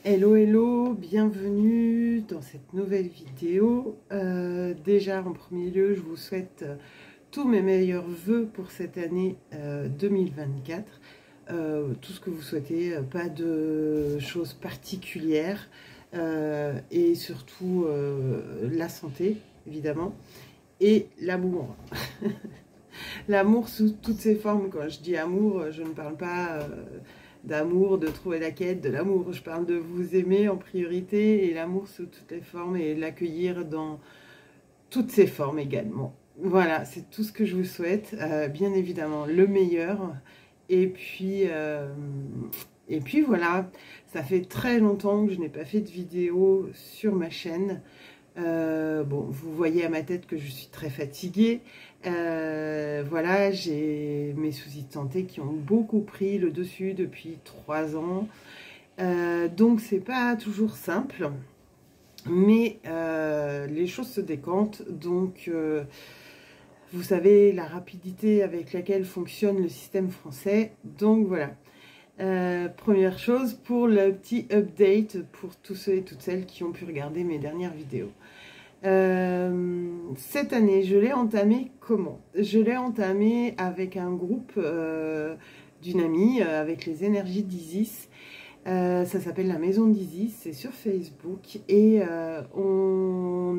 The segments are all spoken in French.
Hello, hello, bienvenue dans cette nouvelle vidéo. Déjà en premier lieu, je vous souhaite tous mes meilleurs vœux pour cette année 2024. Tout ce que vous souhaitez, pas de choses particulières et surtout la santé évidemment et l'amour. L'amour sous toutes ses formes. Quand je dis amour, je ne parle pas d'amour, de trouver la quête de l'amour. Je parle de vous aimer en priorité et l'amour sous toutes les formes et l'accueillir dans toutes ses formes également. Voilà, c'est tout ce que je vous souhaite. Bien évidemment, le meilleur. Et puis voilà, ça fait très longtemps que je n'ai pas fait de vidéo sur ma chaîne. Bon, vous voyez à ma tête que je suis très fatiguée. Voilà, j'ai mes soucis de santé qui ont beaucoup pris le dessus depuis 3 ans. Donc c'est pas toujours simple, mais les choses se décantent. Donc vous savez la rapidité avec laquelle fonctionne le système français. Donc voilà. Première chose pour le petit update pour tous ceux et toutes celles qui ont pu regarder mes dernières vidéos. Cette année, je l'ai entamée comment? Je l'ai entamée avec un groupe d'une amie, avec les énergies d'Isis. Ça s'appelle la maison d'Isis, c'est sur Facebook. Et elle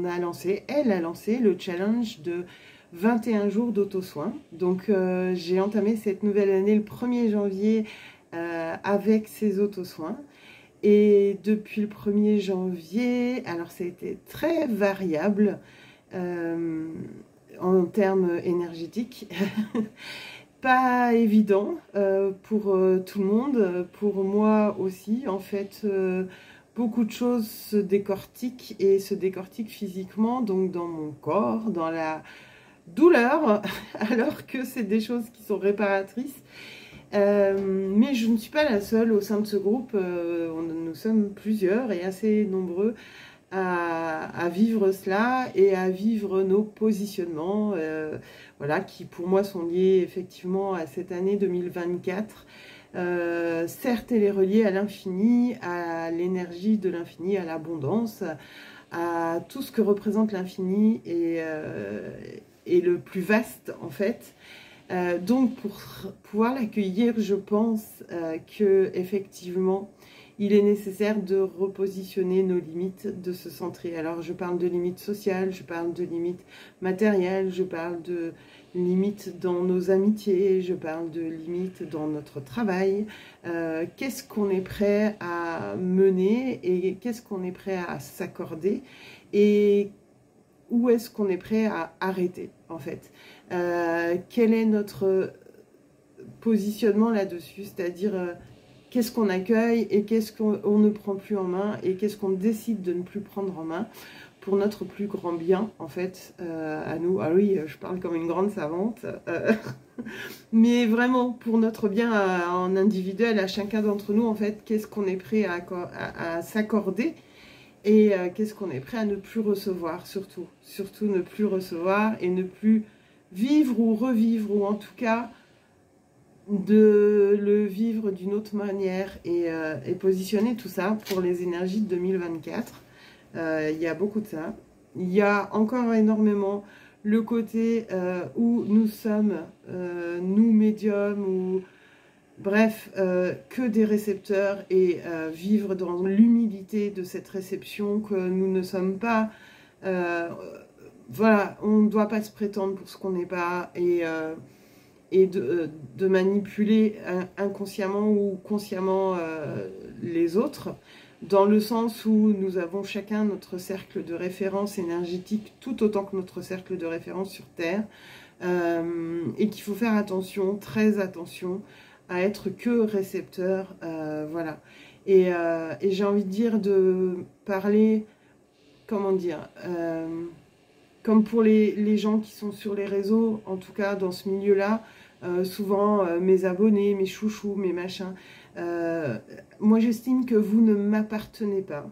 a lancé le challenge de 21 jours d'auto-soin. Donc j'ai entamé cette nouvelle année le 1er janvier avec ces auto-soins. Et depuis le 1er janvier, alors ça a été très variable en termes énergétiques. Pas évident pour tout le monde, pour moi aussi. En fait, beaucoup de choses se décortiquent et se décortiquent physiquement, donc dans mon corps, dans la douleur, alors que c'est des choses qui sont réparatrices. Mais je ne suis pas la seule au sein de ce groupe, nous sommes plusieurs et assez nombreux à vivre cela et à vivre nos positionnements, voilà, qui pour moi sont liés effectivement à cette année 2024. Certes, elle est reliée à l'infini, à l'énergie de l'infini, à l'abondance, à tout ce que représente l'infini et le plus vaste en fait. Donc pour pouvoir l'accueillir, je pense que effectivement il est nécessaire de repositionner nos limites, de se centrer. Alors je parle de limites sociales, je parle de limites matérielles, je parle de limites dans nos amitiés, je parle de limites dans notre travail. Qu'est-ce qu'on est prêt à mener et qu'est-ce qu'on est prêt à s'accorder et où est-ce qu'on est prêt à arrêter en fait. Quel est notre positionnement là-dessus, c'est-à-dire qu'est-ce qu'on accueille et qu'est-ce qu'on ne prend plus en main et qu'est-ce qu'on décide de ne plus prendre en main pour notre plus grand bien en fait à nous. Ah oui, je parle comme une grande savante, mais vraiment pour notre bien en individuel à chacun d'entre nous en fait, qu'est-ce qu'on est prêt à s'accorder et qu'est-ce qu'on est prêt à ne plus recevoir, surtout ne plus recevoir et ne plus vivre ou revivre, ou en tout cas de le vivre d'une autre manière et positionner tout ça pour les énergies de 2024. Il y a beaucoup de ça. Il y a encore énormément le côté où nous sommes, nous médiums, ou bref, que des récepteurs et vivre dans l'humilité de cette réception, que nous ne sommes pas... voilà, on ne doit pas se prétendre pour ce qu'on n'est pas et de manipuler inconsciemment ou consciemment les autres, dans le sens où nous avons chacun notre cercle de référence énergétique tout autant que notre cercle de référence sur Terre, et qu'il faut faire attention, très attention, à être que récepteur, voilà. Et j'ai envie de dire, de parler, comment dire, comme pour les gens qui sont sur les réseaux, en tout cas dans ce milieu-là, souvent mes abonnés, mes chouchous, mes machins, moi j'estime que vous ne m'appartenez pas,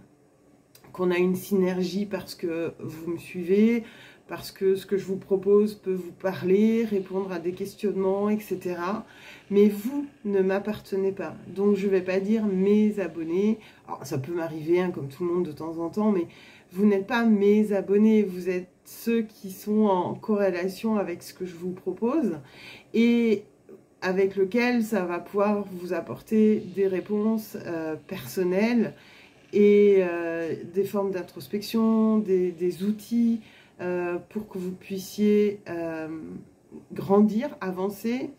qu'on a une synergie parce que vous me suivez, parce que ce que je vous propose peut vous parler, répondre à des questionnements, etc. Mais vous ne m'appartenez pas. Donc je ne vais pas dire mes abonnés. Alors ça peut m'arriver, hein, comme tout le monde de temps en temps, mais vous n'êtes pas mes abonnés. Vous êtes ceux qui sont en corrélation avec ce que je vous propose et avec lequel ça va pouvoir vous apporter des réponses personnelles et des formes d'introspection, des outils pour que vous puissiez grandir, avancer,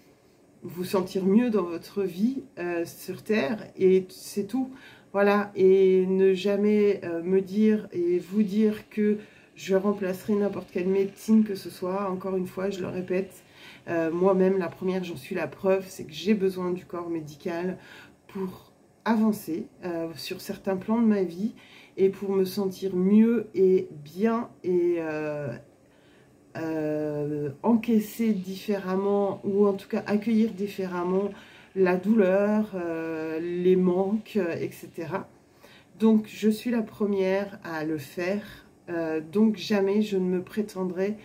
vous sentir mieux dans votre vie sur Terre, et c'est tout. Voilà, et ne jamais me dire et vous dire que je remplacerai n'importe quelle médecine que ce soit. Encore une fois, je le répète, moi-même, la première, j'en suis la preuve, c'est que j'ai besoin du corps médical pour avancer sur certains plans de ma vie et pour me sentir mieux et bien et encaisser différemment, ou en tout cas accueillir différemment la douleur, les manques, etc. Donc je suis la première à le faire, donc jamais je ne me prétendrai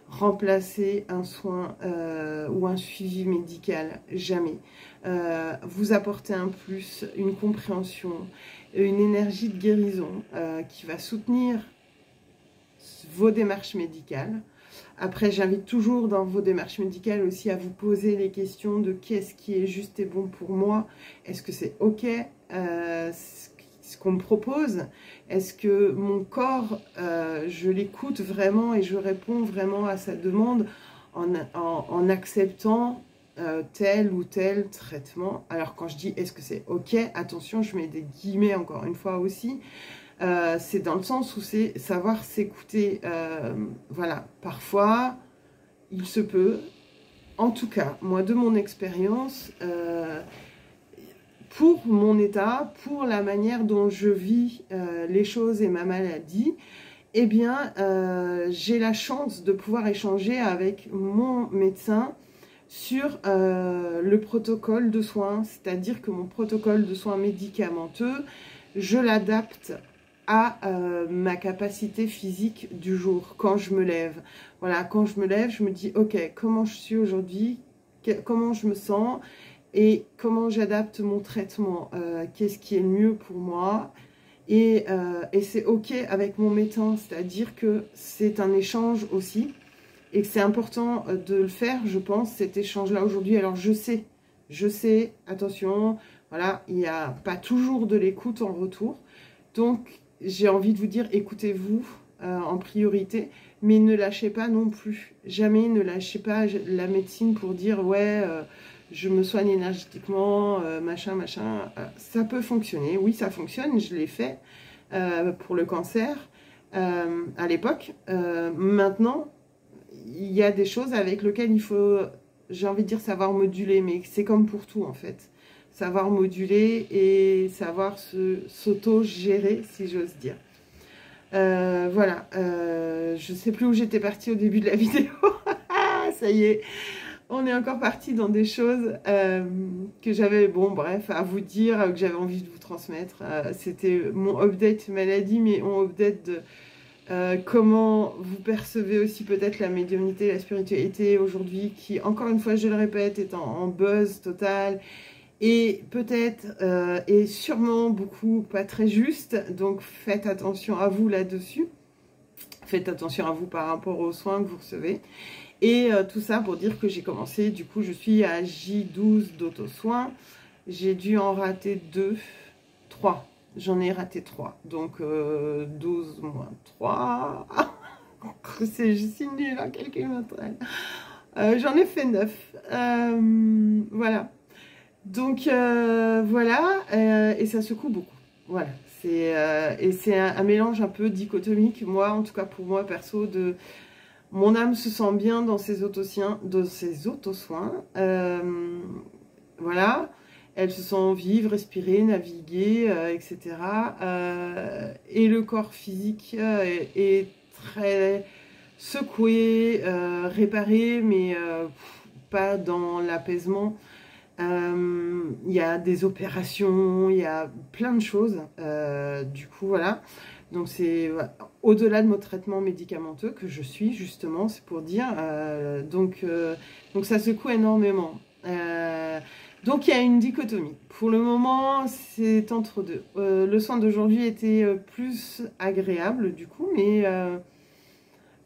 remplacer un soin ou un suivi médical, jamais. Vous apporter un plus, une compréhension, une énergie de guérison qui va soutenir vos démarches médicales. Après, j'invite toujours dans vos démarches médicales aussi à vous poser les questions de qu'est-ce qui est juste et bon pour moi. Est-ce que c'est OK ce qu'on me propose? Est-ce que mon corps, je l'écoute vraiment et je réponds vraiment à sa demande en acceptant tel ou tel traitement? Alors quand je dis est-ce que c'est OK, attention, je mets des guillemets encore une fois aussi. C'est dans le sens où c'est savoir s'écouter. Voilà, parfois, il se peut, en tout cas, moi de mon expérience, pour mon état, pour la manière dont je vis les choses et ma maladie, eh bien, j'ai la chance de pouvoir échanger avec mon médecin sur le protocole de soins, c'est-à-dire que mon protocole de soins médicamenteux, je l'adapte à ma capacité physique du jour, quand je me lève. Voilà, quand je me lève, je me dis, ok, comment je suis aujourd'hui, comment je me sens et comment j'adapte mon traitement, qu'est-ce qui est le mieux pour moi. Et c'est ok avec mon médecin, c'est-à-dire que c'est un échange aussi et que c'est important de le faire, je pense, cet échange-là aujourd'hui. Alors je sais, attention, voilà, il n'y a pas toujours de l'écoute en retour. Donc, j'ai envie de vous dire, écoutez-vous en priorité, mais ne lâchez pas non plus. Jamais ne lâchez pas la médecine pour dire, ouais, je me soigne énergétiquement, machin. Ça peut fonctionner, oui, ça fonctionne, je l'ai fait pour le cancer à l'époque. Maintenant, il y a des choses avec lesquelles il faut, j'ai envie de dire, savoir moduler, mais c'est comme pour tout en fait. Savoir moduler et savoir s'auto-gérer, si j'ose dire. Voilà, je ne sais plus où j'étais partie au début de la vidéo. Ça y est, on est encore parti dans des choses que j'avais, bon bref, à vous dire, que j'avais envie de vous transmettre. C'était mon update maladie, mais on update de comment vous percevez aussi peut-être la médiumnité, la spiritualité aujourd'hui, qui, encore une fois, je le répète, est en buzz total. Et peut-être, et sûrement beaucoup pas très juste, donc faites attention à vous là-dessus. Faites attention à vous par rapport aux soins que vous recevez. Et tout ça pour dire que j'ai commencé, du coup je suis à J12 d'auto-soins. J'ai dû en rater 3. J'en ai raté 3. Donc 12 moins 3. Je suis nulle en calcul mental. J'en ai fait 9. Voilà. Donc voilà, et ça secoue beaucoup. Voilà, et c'est un mélange un peu dichotomique. Moi, en tout cas pour moi perso, de mon âme se sent bien dans ses auto-soins, voilà, elle se sent vivre, respirer, naviguer, etc. Et le corps physique est très secoué, réparé, mais pas dans l'apaisement. Il y a des opérations, il y a plein de choses, du coup voilà, donc c'est au-delà de mon traitement médicamenteux que je suis justement, c'est pour dire, donc ça secoue énormément. Donc il y a une dichotomie. Pour le moment, c'est entre deux. Le soin d'aujourd'hui était plus agréable du coup, mais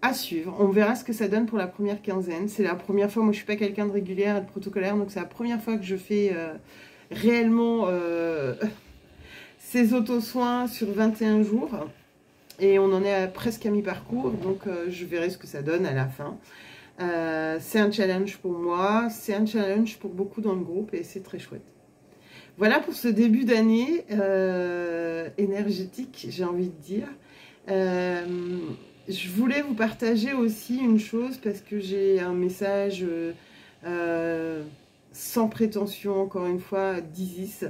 à suivre. On verra ce que ça donne pour la première quinzaine. C'est la première fois, moi je suis pas quelqu'un de régulière et de protocolaire, donc c'est la première fois que je fais réellement ces auto-soins sur 21 jours. Et on en est presque à mi-parcours, donc je verrai ce que ça donne à la fin. C'est un challenge pour moi, c'est un challenge pour beaucoup dans le groupe et c'est très chouette. Voilà pour ce début d'année énergétique, j'ai envie de dire. Je voulais vous partager aussi une chose parce que j'ai un message sans prétention, encore une fois, d'Isis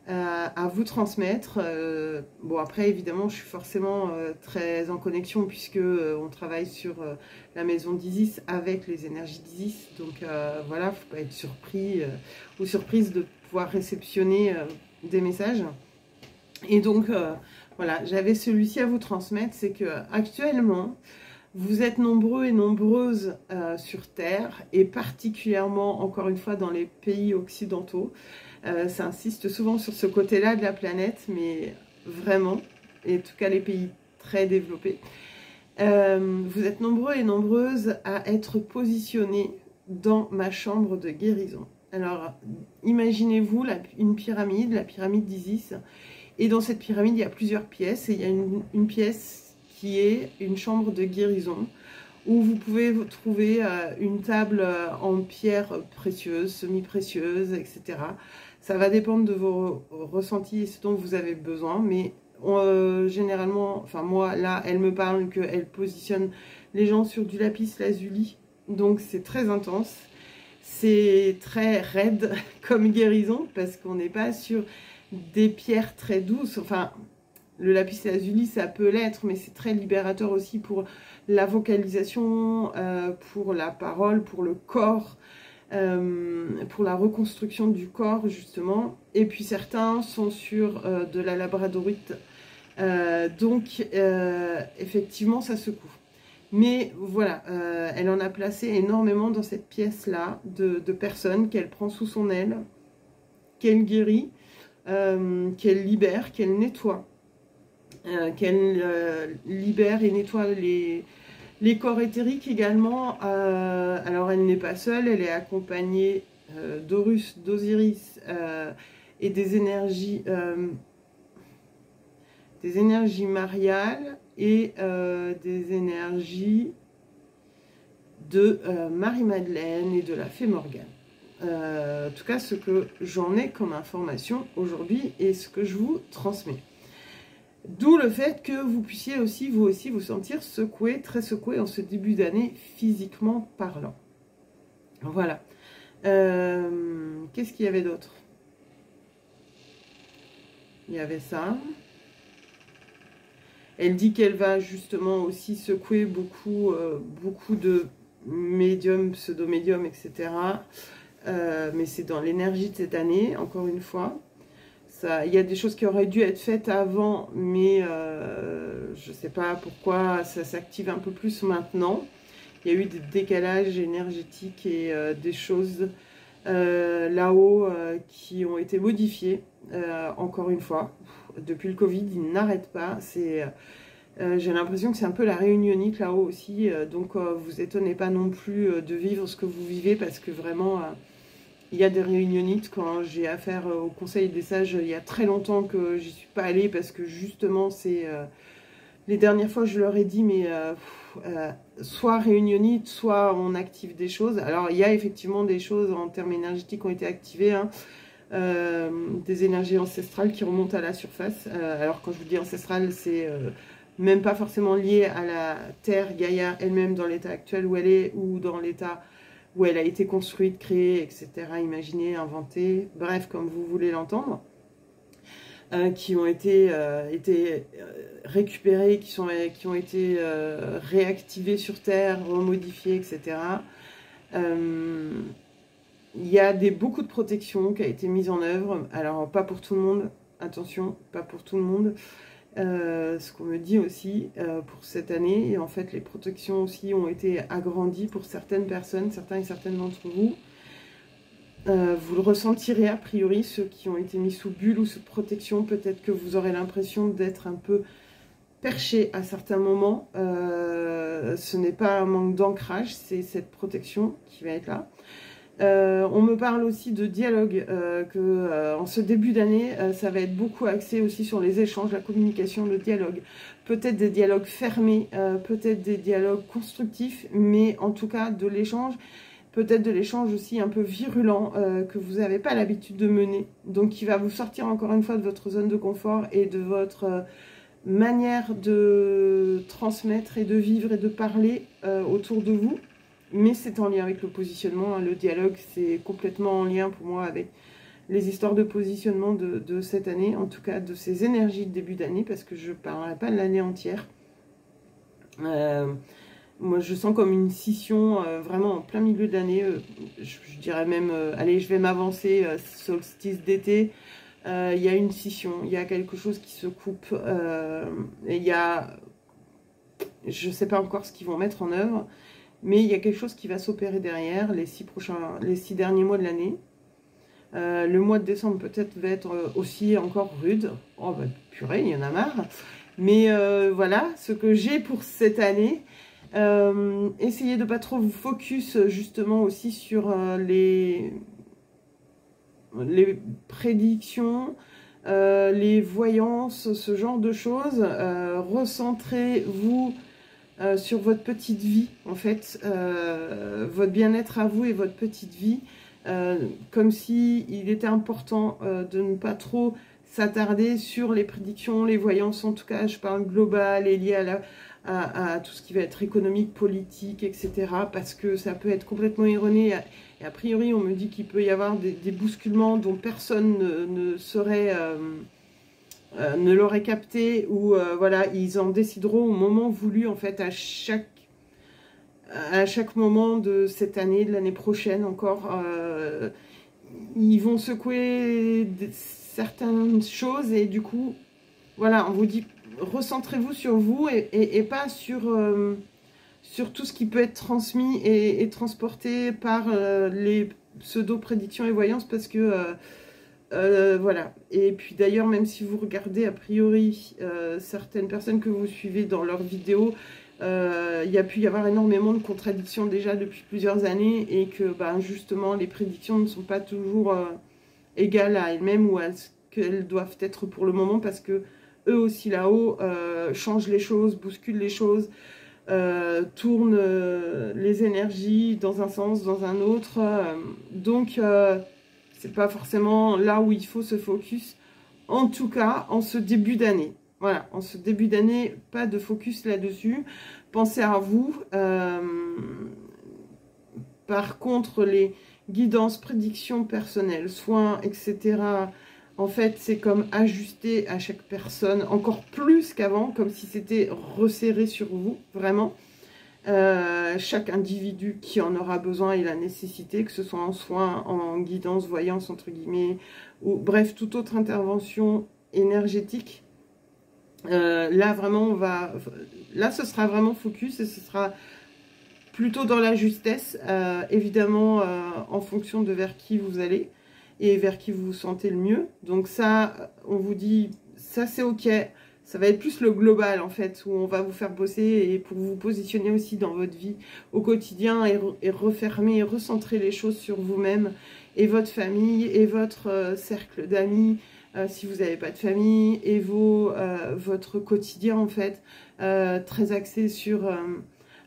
à vous transmettre. Bon, après, évidemment, je suis forcément très en connexion puisque on travaille sur la maison d'Isis avec les énergies d'Isis. Donc voilà, il ne faut pas être surpris ou surprise de pouvoir réceptionner des messages. Et donc, voilà, j'avais celui-ci à vous transmettre, c'est que actuellement, vous êtes nombreux et nombreuses sur Terre, et particulièrement, encore une fois, dans les pays occidentaux. Ça insiste souvent sur ce côté-là de la planète, mais vraiment, et en tout cas les pays très développés. Vous êtes nombreux et nombreuses à être positionnés dans ma chambre de guérison. Alors, imaginez-vous une pyramide, la pyramide d'Isis, et dans cette pyramide, il y a plusieurs pièces, et il y a une pièce qui est une chambre de guérison, où vous pouvez trouver une table en pierre précieuse, semi-précieuse, etc. Ça va dépendre de vos ressentis et ce dont vous avez besoin, mais généralement, enfin moi, là, elle me parle qu'elle positionne les gens sur du lapis lazuli, donc c'est très intense. C'est très raide comme guérison, parce qu'on n'est pas sur des pierres très douces, enfin... Le lapis lazuli, ça peut l'être, mais c'est très libérateur aussi pour la vocalisation, pour la parole, pour le corps, pour la reconstruction du corps, justement. Et puis certains sont sur de la labradorite. Donc, effectivement, ça secoue. Mais voilà, elle en a placé énormément dans cette pièce-là de personnes qu'elle prend sous son aile, qu'elle guérit, qu'elle libère, qu'elle nettoie. Qu'elle libère et nettoie les corps éthériques également. Alors elle n'est pas seule, elle est accompagnée d'Horus, d'Osiris et des énergies mariales et des énergies de Marie-Madeleine et de la Fée Morgane. En tout cas, ce que j'en ai comme information aujourd'hui et ce que je vous transmets. D'où le fait que vous puissiez aussi, vous sentir secoué, très secoué en ce début d'année, physiquement parlant. Voilà. Qu'est-ce qu'il y avait d'autre? Il y avait ça. Elle dit qu'elle va justement aussi secouer beaucoup de médiums, pseudo-médiums, etc. Mais c'est dans l'énergie de cette année, encore une fois. Il y a des choses qui auraient dû être faites avant, mais je ne sais pas pourquoi ça s'active un peu plus maintenant. Il y a eu des décalages énergétiques et des choses là-haut qui ont été modifiées, encore une fois. Depuis le Covid, il n'arrête pas. J'ai l'impression que c'est un peu la réunionnite là-haut aussi. Donc vous étonnez pas non plus de vivre ce que vous vivez, parce que vraiment... il y a des réunionites quand j'ai affaire au Conseil des Sages. Il y a très longtemps que j'y suis pas allée, parce que justement c'est les dernières fois je leur ai dit mais soit réunionnite, soit on active des choses. Alors il y a effectivement des choses en termes énergétiques qui ont été activées, hein, des énergies ancestrales qui remontent à la surface. Alors quand je vous dis ancestrale, c'est même pas forcément lié à la Terre, Gaïa elle-même dans l'état actuel où elle est, ou dans l'état où elle a été construite, créée, etc., imaginée, inventée, bref, comme vous voulez l'entendre, qui ont été récupérées, qui ont été réactivées sur Terre, remodifiées, etc. Il y a beaucoup de protection qui a été mise en œuvre, alors pas pour tout le monde, attention, pas pour tout le monde. ce qu'on me dit aussi pour cette année. Et en fait, les protections aussi ont été agrandies pour certaines personnes, certains et certaines d'entre vous. Vous le ressentirez a priori, ceux qui ont été mis sous bulle ou sous protection. Peut-être que vous aurez l'impression d'être un peu perché à certains moments. Ce n'est pas un manque d'ancrage, c'est cette protection qui va être là. On me parle aussi de dialogue, en ce début d'année, ça va être beaucoup axé aussi sur les échanges, la communication, le dialogue. Peut-être des dialogues fermés, peut-être des dialogues constructifs, mais en tout cas de l'échange. Peut-être de l'échange aussi un peu virulent que vous n'avez pas l'habitude de mener. Donc qui va vous sortir encore une fois de votre zone de confort et de votre manière de transmettre et de vivre et de parler autour de vous. Mais c'est en lien avec le positionnement. Hein. Le dialogue, c'est complètement en lien pour moi avec les histoires de positionnement de cette année. En tout cas, de ces énergies de début d'année, parce que je ne parlerai pas de l'année entière. Moi, je sens comme une scission vraiment en plein milieu de l'année. Je dirais même, allez, je vais m'avancer, solstice d'été. Il y a une scission, il y a quelque chose qui se coupe. Et il y a, je ne sais pas encore ce qu'ils vont mettre en œuvre, mais il y a quelque chose qui va s'opérer derrière les 6 derniers mois de l'année. Le mois de décembre peut-être va être aussi encore rude. Oh bah purée, il y en a marre. Mais voilà, ce que j'ai pour cette année. Essayez de ne pas trop vous focus justement aussi sur les prédictions, les voyances, ce genre de choses. Recentrez-vous sur votre petite vie, en fait, votre bien-être à vous et votre petite vie, comme si il était important de ne pas trop s'attarder sur les prédictions, les voyances, en tout cas je parle global et lié à tout ce qui va être économique, politique, etc. Parce que ça peut être complètement erroné. Et a priori, on me dit qu'il peut y avoir des bousculements dont personne ne l'aurait capté. Ou voilà, ils en décideront au moment voulu, en fait, à chaque moment de cette année, de l'année prochaine encore. Ils vont secouer certaines choses et du coup, voilà, on vous dit... Recentrez-vous sur vous et pas sur tout ce qui peut être transmis et transporté par les pseudo-prédictions et voyances parce que voilà. Et puis d'ailleurs, même si vous regardez a priori certaines personnes que vous suivez dans leurs vidéos, il y a pu y avoir énormément de contradictions déjà depuis plusieurs années et que ben, justement les prédictions ne sont pas toujours égales à elles-mêmes ou à ce qu'elles doivent être pour le moment parce que eux aussi là-haut changent les choses, bousculent les choses, tournent les énergies dans un sens, dans un autre. Donc, c'est pas forcément là où il faut se focus. En tout cas, en ce début d'année. Voilà, en ce début d'année, pas de focus là-dessus. Pensez à vous. Par contre, les guidances, prédictions personnelles, soins, etc., en fait, c'est comme ajusté à chaque personne, encore plus qu'avant, comme si c'était resserré sur vous, vraiment. Chaque individu qui en aura besoin et la nécessité, que ce soit en soins, en guidance, voyance, entre guillemets, ou bref, toute autre intervention énergétique. Là, vraiment, là, ce sera vraiment focus et ce sera plutôt dans la justesse, évidemment, en fonction de vers qui vous allez et vers qui vous vous sentez le mieux. Donc ça, on vous dit, ça c'est ok. Ça va être plus le global en fait, où on va vous faire bosser et pour vous positionner aussi dans votre vie au quotidien et refermer et recentrer les choses sur vous-même et votre famille et votre cercle d'amis, si vous n'avez pas de famille, et votre quotidien en fait, très axé sur...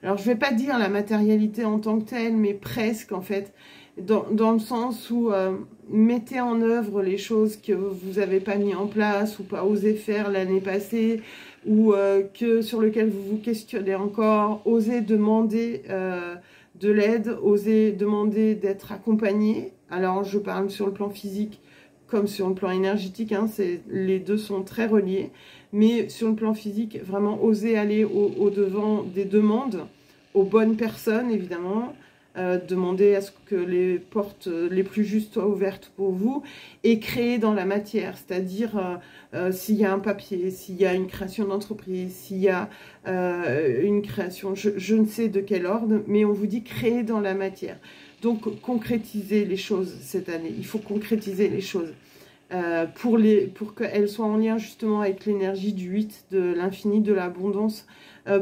alors je ne vais pas dire la matérialité en tant que telle, mais presque en fait, dans le sens où mettez en œuvre les choses que vous n'avez pas mis en place ou pas osé faire l'année passée ou sur lesquelles vous vous questionnez encore. Osez demander de l'aide, osez demander d'être accompagné. Alors je parle sur le plan physique comme sur le plan énergétique, hein, les deux sont très reliés. Mais sur le plan physique, vraiment osez aller au-devant des demandes, aux bonnes personnes évidemment, demandez à ce que les portes les plus justes soient ouvertes pour vous et créer dans la matière, c'est-à-dire s'il y a un papier, s'il y a une création d'entreprise, s'il y a une création, je ne sais de quel ordre, mais on vous dit créer dans la matière. Donc concrétiser les choses cette année, il faut concrétiser les choses. Pour qu'elles soient en lien justement avec l'énergie du 8, de l'infini, de l'abondance,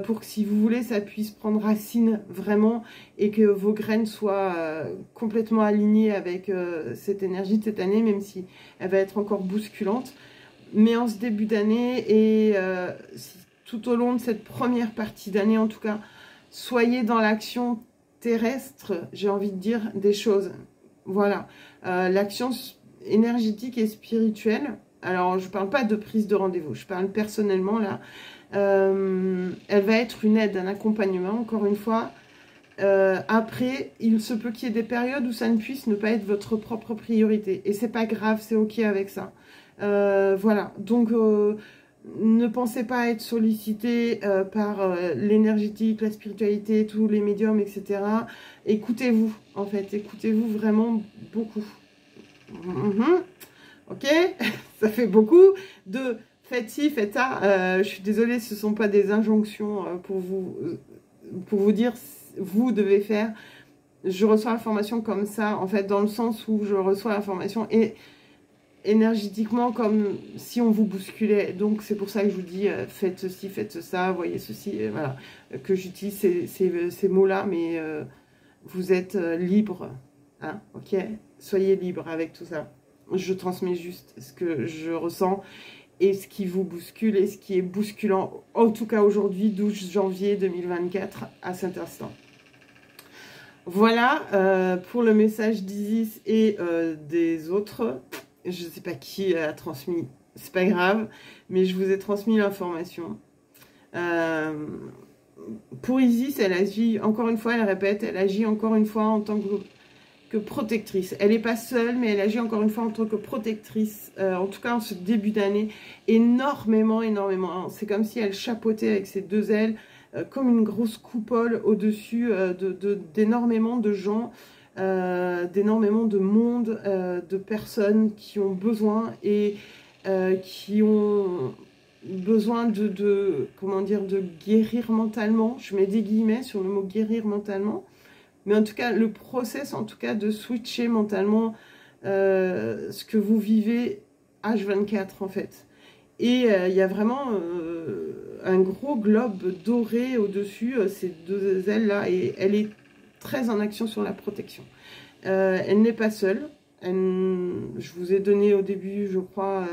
pour que si vous voulez, ça puisse prendre racine vraiment et que vos graines soient complètement alignées avec cette énergie de cette année, même si elle va être encore bousculante. Mais en ce début d'année et tout au long de cette première partie d'année en tout cas, soyez dans l'action terrestre, j'ai envie de dire, des choses. Voilà, l'action énergétique et spirituelle. Alors, je ne parle pas de prise de rendez-vous, je parle personnellement là. Elle va être une aide, un accompagnement, encore une fois. Après, il se peut qu'il y ait des périodes où ça ne puisse ne pas être votre propre priorité. Et c'est pas grave, c'est ok avec ça. Voilà, donc ne pensez pas à être sollicité par l'énergétique, la spiritualité, tous les médiums, etc. Écoutez-vous, en fait, écoutez-vous vraiment beaucoup. Ok, ça fait beaucoup de faites ci, faites ça. Je suis désolée, ce ne sont pas des injonctions pour vous dire vous devez faire. Je reçois l'information comme ça, en fait, dans le sens où je reçois l'information et énergétiquement comme si on vous bousculait. Donc c'est pour ça que je vous dis faites ceci, faites ça, voyez ceci, voilà, que j'utilise ces mots-là, mais vous êtes libre, hein, ok, soyez libre avec tout ça. Je transmets juste ce que je ressens et ce qui vous bouscule et ce qui est bousculant, en tout cas aujourd'hui, 12 janvier 2024, à cet instant. Voilà pour le message d'Isis et des autres. Je ne sais pas qui a transmis, c'est pas grave, mais je vous ai transmis l'information. Pour Isis, elle agit, encore une fois, elle répète, elle agit encore une fois en tant que protectrice. Elle n'est pas seule, mais elle agit encore une fois en tant que protectrice, en tout cas en ce début d'année, énormément, énormément. C'est comme si elle chapeautait avec ses deux ailes, comme une grosse coupole au-dessus d'énormément de gens, d'énormément de monde, de personnes qui ont besoin et qui ont besoin comment dire, de guérir mentalement. Je mets des guillemets sur le mot guérir mentalement, mais en tout cas le process, en tout cas de switcher mentalement ce que vous vivez H24 en fait. Et il y a vraiment un gros globe doré au-dessus, ces deux ailes-là, et elle est très en action sur la protection. Elle n'est pas seule. Je vous ai donné au début, je crois,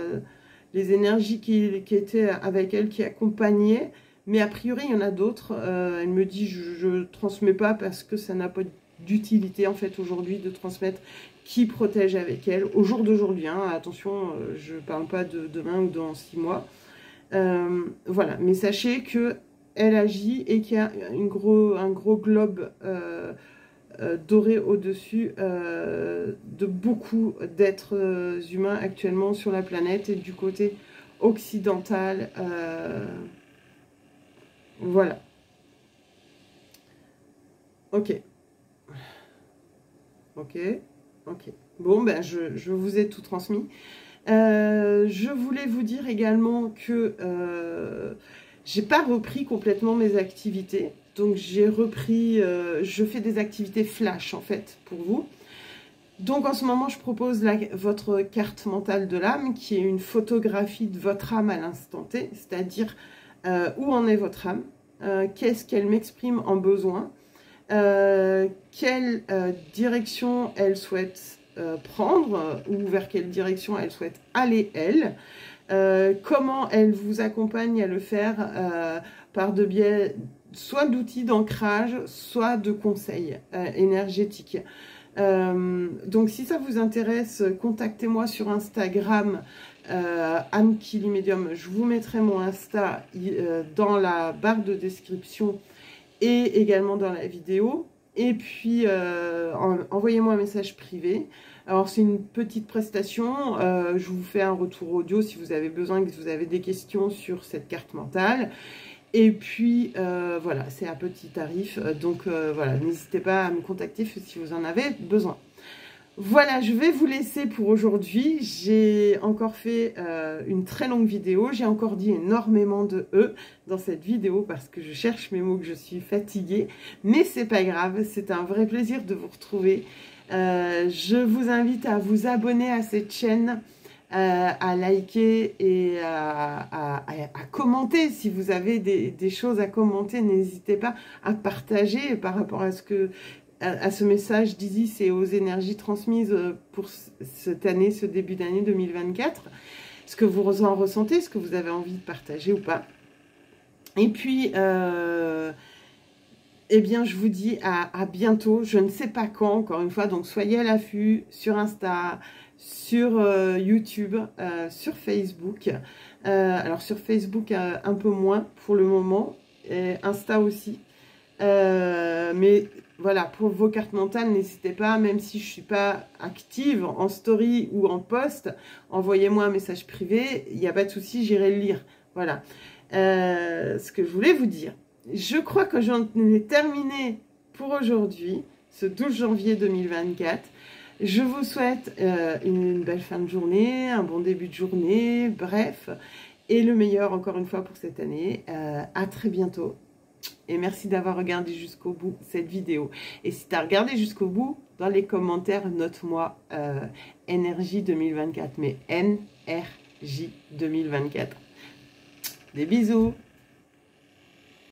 les énergies qui étaient avec elle, qui accompagnaient. Mais a priori, il y en a d'autres. Elle me dit, je ne transmets pas parce que ça n'a pas d'utilité, en fait, aujourd'hui, de transmettre qui protège avec elle. Au jour d'aujourd'hui, hein, attention, je ne parle pas de demain ou dans 6 mois. Voilà, mais sachez que elle agit et qu'il y a un gros globe doré au-dessus de beaucoup d'êtres humains actuellement sur la planète et du côté occidental. Voilà. Ok. Ok. Ok. Bon, ben je vous ai tout transmis. Je voulais vous dire également que j'ai pas repris complètement mes activités. Donc j'ai repris, je fais des activités flash en fait pour vous. Donc en ce moment je propose votre carte mentale de l'âme qui est une photographie de votre âme à l'instant T, c'est-à-dire où en est votre âme, qu'est-ce qu'elle m'exprime en besoin, quelle direction elle souhaite prendre ou vers quelle direction elle souhaite aller elle, comment elle vous accompagne à le faire par de biais soit d'outils d'ancrage, soit de conseils énergétiques. Donc si ça vous intéresse, contactez-moi sur Instagram, Âme Kili Médium. Je vous mettrai mon Insta dans la barre de description et également dans la vidéo. Et puis envoyez-moi un message privé. Alors c'est une petite prestation, je vous fais un retour audio si vous avez besoin, que vous avez des questions sur cette carte mentale. Et puis, voilà, c'est à petit tarif. Donc, voilà, n'hésitez pas à me contacter si vous en avez besoin. Voilà, je vais vous laisser pour aujourd'hui. J'ai encore fait une très longue vidéo. J'ai encore dit énormément de « e » dans cette vidéo parce que je cherche mes mots, que je suis fatiguée. Mais c'est pas grave, c'est un vrai plaisir de vous retrouver. Je vous invite à vous abonner à cette chaîne, à liker et à commenter. Si vous avez des choses à commenter, n'hésitez pas à partager par rapport à ce message d'Isis et aux énergies transmises pour cette année, ce début d'année 2024. Ce que vous en ressentez, ce que vous avez envie de partager ou pas. Et puis, eh bien, je vous dis à bientôt. Je ne sais pas quand, encore une fois. Donc, soyez à l'affût sur Insta, sur YouTube, sur Facebook. Alors, sur Facebook, un peu moins pour le moment. Et Insta aussi. Mais voilà, pour vos cartes mentales, n'hésitez pas, même si je ne suis pas active en story ou en post, envoyez-moi un message privé, il n'y a pas de souci, j'irai le lire. Voilà, ce que je voulais vous dire. Je crois que j'en ai terminé pour aujourd'hui, ce 12 janvier 2024. Je vous souhaite une belle fin de journée, un bon début de journée, bref, et le meilleur encore une fois pour cette année. À très bientôt. Et merci d'avoir regardé jusqu'au bout cette vidéo. Et si tu as regardé jusqu'au bout, dans les commentaires, note-moi énergie 2024, mais NRJ 2024. Des bisous!